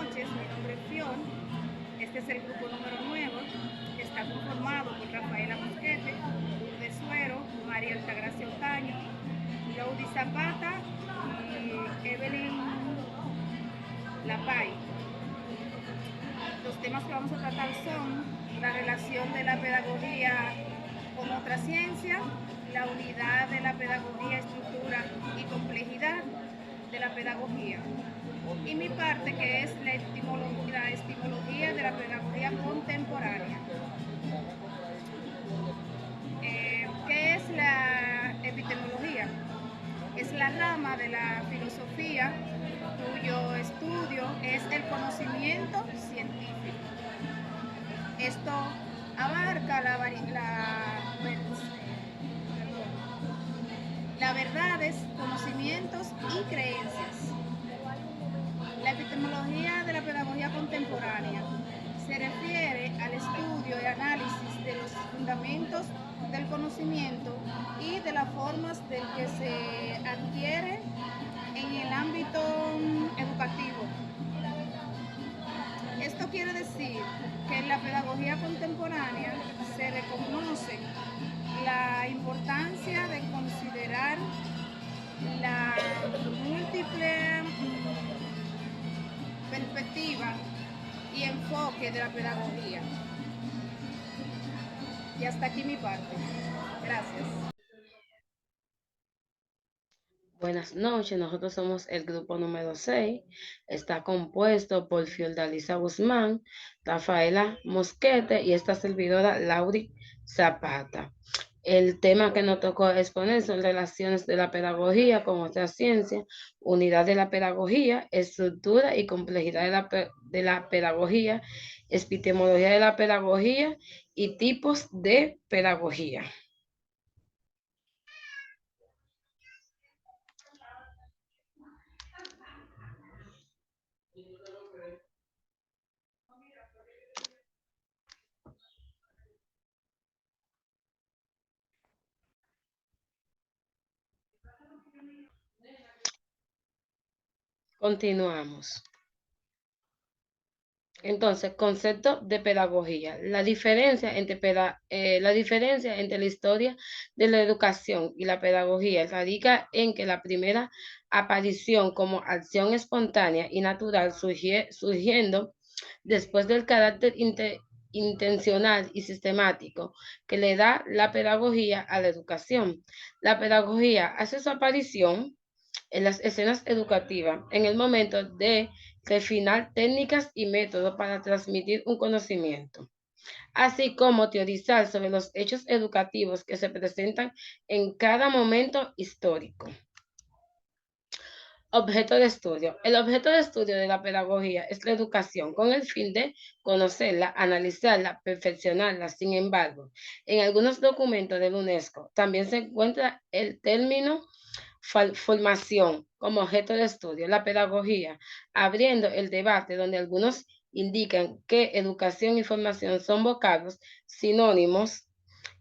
noches, mi nombre es Fion. Este es el grupo número 9. Está conformado por Rafaela Mosquete, Lourdes Suero, María Altagracia Otaño, Laudi Zapata y Evelyn Lapay. Los temas que vamos a tratar son la relación de la pedagogía con otra ciencia, la unidad de la pedagogía, estructura y complejidad de la pedagogía, y mi parte que es la epistemología de la pedagogía contemporánea. ¿Qué es la epistemología? Es la rama de la filosofía cuyo estudio es el conocimiento científico. Esto abarca las verdades, conocimientos y creencias. La epistemología de la pedagogía contemporánea se refiere al estudio y análisis de los fundamentos del conocimiento y de las formas del que se adquiere en el ámbito educativo. Esto quiere decir que en la pedagogía contemporánea se reconoce la importancia de considerar la múltiple perspectiva y enfoque de la pedagogía. Y hasta aquí mi parte. Gracias. Buenas noches, nosotros somos el grupo número 6. Está compuesto por Fiordalisa Guzmán, Rafaela Mosquete y esta servidora Lauri Zapata. El tema que nos tocó exponer son relaciones de la pedagogía con otra ciencia, unidad de la pedagogía, estructura y complejidad de la pedagogía, epistemología de la pedagogía y tipos de pedagogía. Continuamos. Entonces, concepto de pedagogía. La diferencia entre la historia de la educación y la pedagogía radica en que la primera aparición como acción espontánea y natural surgiendo después del carácter intencional y sistemático que le da la pedagogía a la educación. La pedagogía hace su aparición en las escenas educativas en el momento de refinar técnicas y métodos para transmitir un conocimiento, así como teorizar sobre los hechos educativos que se presentan en cada momento histórico. Objeto de estudio. El objeto de estudio de la pedagogía es la educación con el fin de conocerla, analizarla, perfeccionarla. Sin embargo, en algunos documentos de la UNESCO también se encuentra el término formación como objeto de estudio, la pedagogía, abriendo el debate donde algunos indican que educación y formación son vocablos sinónimos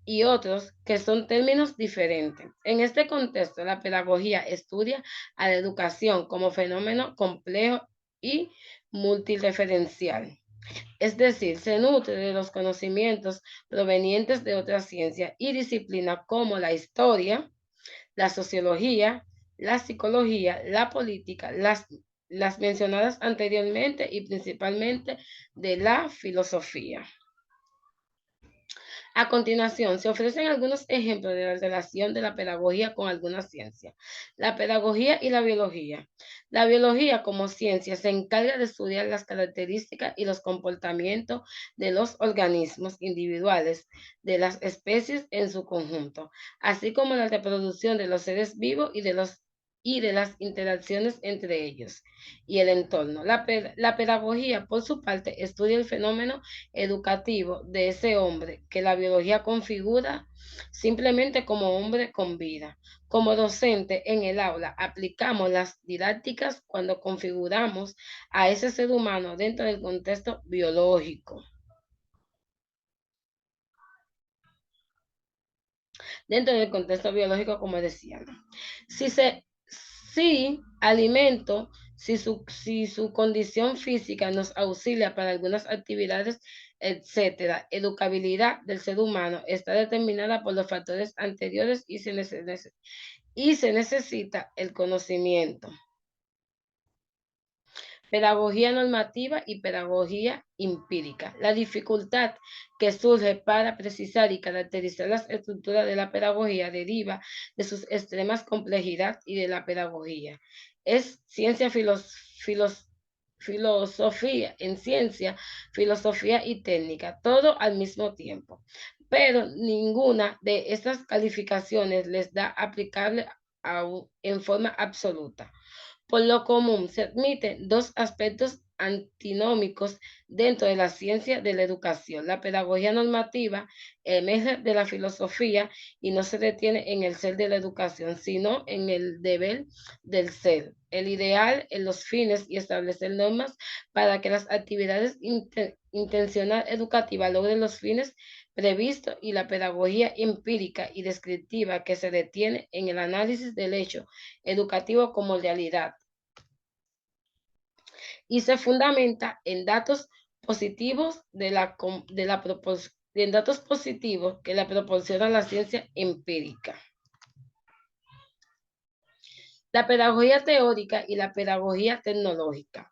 y otros que son términos diferentes. En este contexto, la pedagogía estudia a la educación como fenómeno complejo y multireferencial. Es decir, se nutre de los conocimientos provenientes de otras ciencias y disciplinas como la historia, la sociología, la psicología, la política, las mencionadas anteriormente y principalmente de la filosofía. A continuación, se ofrecen algunos ejemplos de la relación de la pedagogía con alguna ciencia. La pedagogía y la biología. La biología como ciencia se encarga de estudiar las características y los comportamientos de los organismos individuales, de las especies en su conjunto, así como la reproducción de los seres vivos y de las interacciones entre ellos y el entorno. La pedagogía, por su parte, estudia el fenómeno educativo de ese hombre que la biología configura simplemente como hombre con vida. Como docente en el aula, aplicamos las didácticas cuando configuramos a ese ser humano dentro del contexto biológico. Dentro del contexto biológico, como decía. Si alimento si su condición física nos auxilia para algunas actividades, etcétera. Educabilidad del ser humano está determinada por los factores anteriores y se necesita el conocimiento. Pedagogía normativa y pedagogía empírica. La dificultad que surge para precisar y caracterizar las estructuras de la pedagogía deriva de sus extremas complejidad y de la pedagogía. Es ciencia filosofía, en ciencia, filosofía y técnica, todo al mismo tiempo. Pero ninguna de estas calificaciones les da aplicable en forma absoluta. Por lo común, se admiten dos aspectos antinómicos dentro de la ciencia de la educación. La pedagogía normativa emerge de la filosofía y no se detiene en el ser de la educación, sino en el deber del ser, el ideal en los fines y establecer normas para que las actividades intencional educativas logren los fines previstos, y la pedagogía empírica y descriptiva que se detiene en el análisis del hecho educativo como realidad y se fundamenta en datos positivos en datos positivos que le proporciona la ciencia empírica. La pedagogía teórica y la pedagogía tecnológica.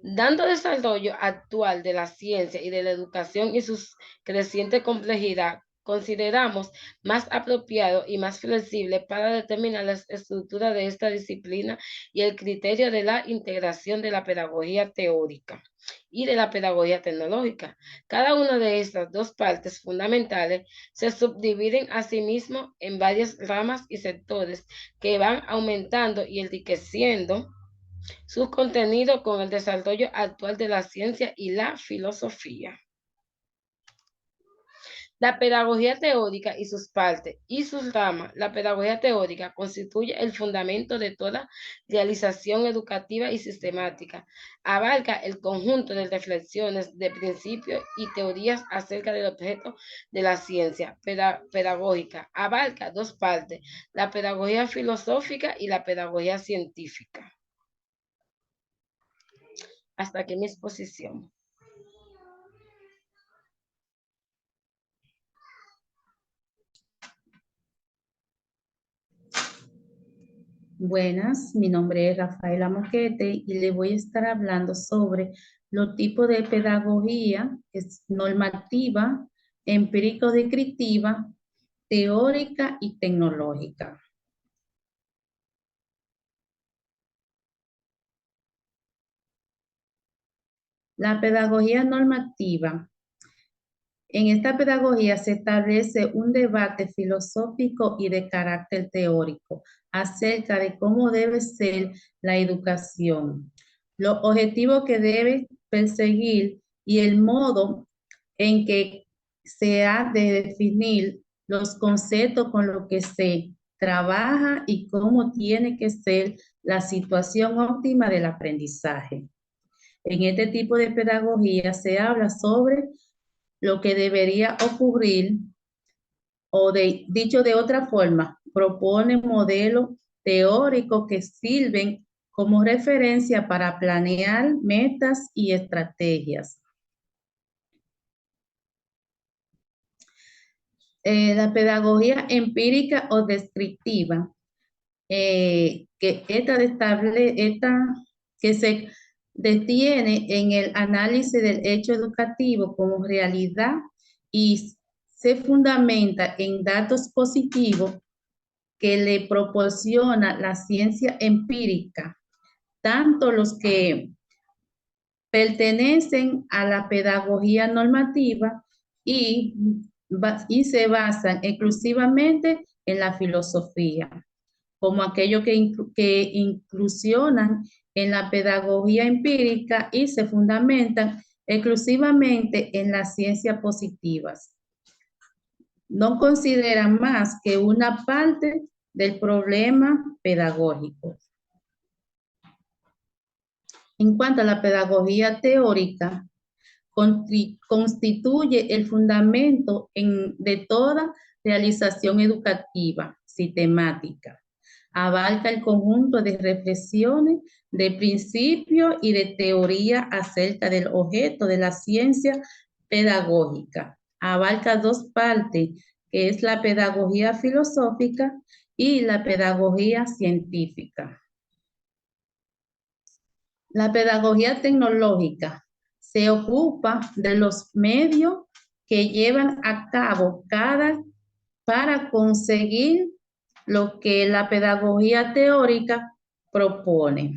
Dando desarrollo actual de la ciencia y de la educación y su creciente complejidad, consideramos más apropiado y más flexible para determinar las estructuras de esta disciplina y el criterio de la integración de la pedagogía teórica y de la pedagogía tecnológica. Cada una de estas dos partes fundamentales se subdividen a sí mismo en varias ramas y sectores que van aumentando y enriqueciendo su contenido con el desarrollo actual de la ciencia y la filosofía. La pedagogía teórica y sus partes y sus ramas. La pedagogía teórica constituye el fundamento de toda realización educativa y sistemática. Abarca el conjunto de reflexiones, de principios y teorías acerca del objeto de la ciencia pedagógica. Abarca dos partes, la pedagogía filosófica y la pedagogía científica. Hasta aquí mi exposición. Buenas, mi nombre es Rafaela Moquete y le voy a estar hablando sobre los tipos de pedagogía, que es normativa, empírico-descriptiva, teórica y tecnológica. La pedagogía normativa. En esta pedagogía se establece un debate filosófico y de carácter teórico acerca de cómo debe ser la educación, los objetivos que debe perseguir y el modo en que se ha de definir los conceptos con los que se trabaja y cómo tiene que ser la situación óptima del aprendizaje. En este tipo de pedagogía se habla sobre lo que debería ocurrir, o dicho de otra forma, propone modelos teóricos que sirven como referencia para planear metas y estrategias. La pedagogía empírica o descriptiva, que se detiene en el análisis del hecho educativo como realidad y se fundamenta en datos positivos que le proporciona la ciencia empírica, tanto los que pertenecen a la pedagogía normativa y se basan exclusivamente en la filosofía, como aquellos que inclusionan en la pedagogía empírica y se fundamentan exclusivamente en las ciencias positivas. No consideran más que una parte del problema pedagógico. En cuanto a la pedagogía teórica, constituye el fundamento de toda realización educativa sistemática. Abarca el conjunto de reflexiones, de principios y de teoría acerca del objeto de la ciencia pedagógica. Abarca dos partes, que es la pedagogía filosófica y la pedagogía científica. La pedagogía tecnológica se ocupa de los medios que llevan a cabo para conseguir lo que la pedagogía teórica propone.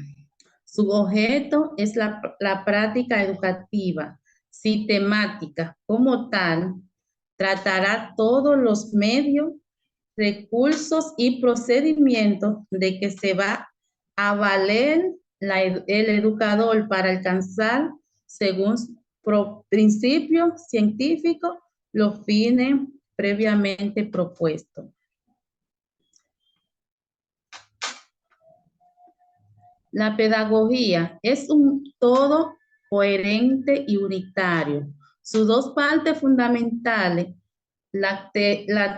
Su objeto es la práctica educativa, sistemática. Como tal, tratará todos los medios, recursos y procedimientos de que se va a valer el educador para alcanzar, según principios científicos, los fines previamente propuestos. La pedagogía es un todo coherente y unitario. Sus dos partes fundamentales, la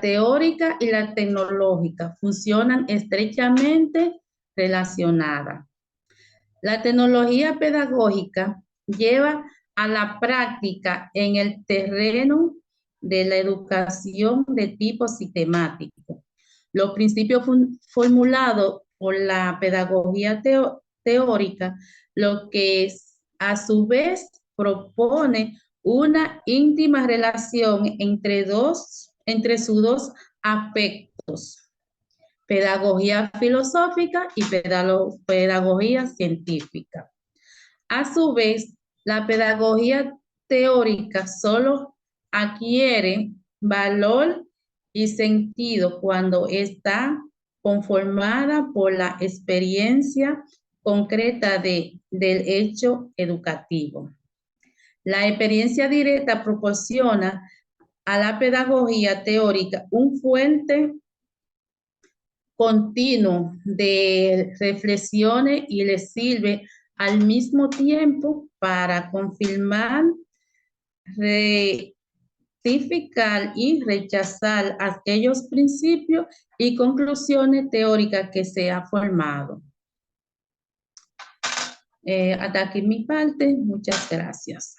teórica y la tecnológica, funcionan estrechamente relacionadas. La tecnología pedagógica lleva a la práctica en el terreno de la educación de tipo sistemático. Los principios formulados por la pedagogía teórica, lo que a su vez propone una íntima relación entre sus dos aspectos: pedagogía filosófica y pedagogía científica. A su vez, la pedagogía teórica solo adquiere valor y sentido cuando está conformada por la experiencia concreta del hecho educativo. La experiencia directa proporciona a la pedagogía teórica un fuente continuo de reflexiones y le sirve al mismo tiempo para confirmar, rectificar y rechazar aquellos principios y conclusiones teóricas que se ha formado. Hasta aquí mi parte. Muchas gracias.